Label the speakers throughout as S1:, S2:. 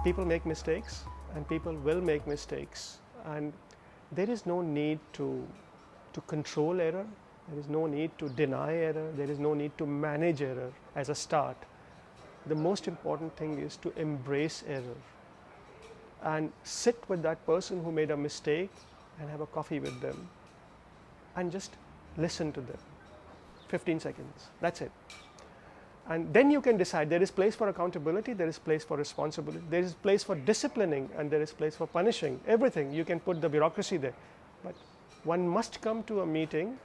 S1: People make mistakes and people will make mistakes, and there is no need to control error, there is no need to deny error, there is no need to manage error as a start. The most important thing is to embrace error and sit with that person who made a mistake and have a coffee with them and just listen to them. 15 seconds, that's it. And then you can decide there is place for accountability, there is place for responsibility, there is place for disciplining, and there is place for punishing. Everything, you can put the bureaucracy there. But one must come to a meeting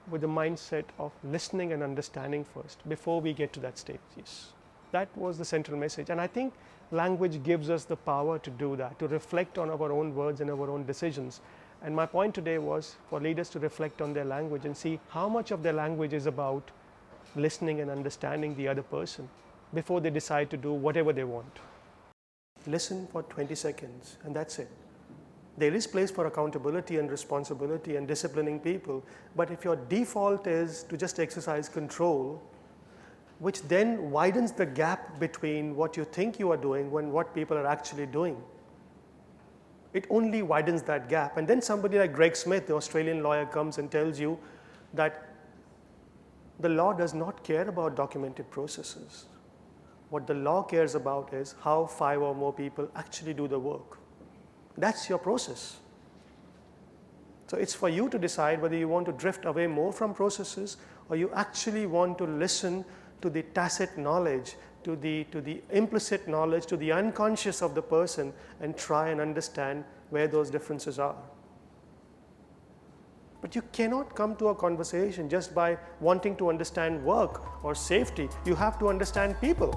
S1: with the mindset of listening and understanding first before we get to that stage. Yes. That was the central message, and I think language gives us the power to do that, to reflect on our own words and our own decisions. And my point today was for leaders to reflect on their language and see how much of their language is about listening and understanding the other person before they decide to do whatever they want. Listen for 20 seconds and that's it. There is place for accountability and responsibility and disciplining people, but if your default is to just exercise control, which then widens the gap between what you think you are doing and what people are actually doing, it only widens that gap. And then somebody like Greg Smith, the Australian lawyer, comes and tells you that the law does not care about documented processes. What the law cares about is how 5 or more people actually do the work. That's your process. So it's for you to decide whether you want to drift away more from processes or you actually want to listen to the tacit knowledge, to the implicit knowledge, to the unconscious of the person and try and understand where those differences are. But you cannot come to a conversation just by wanting to understand work or safety. You have to understand people.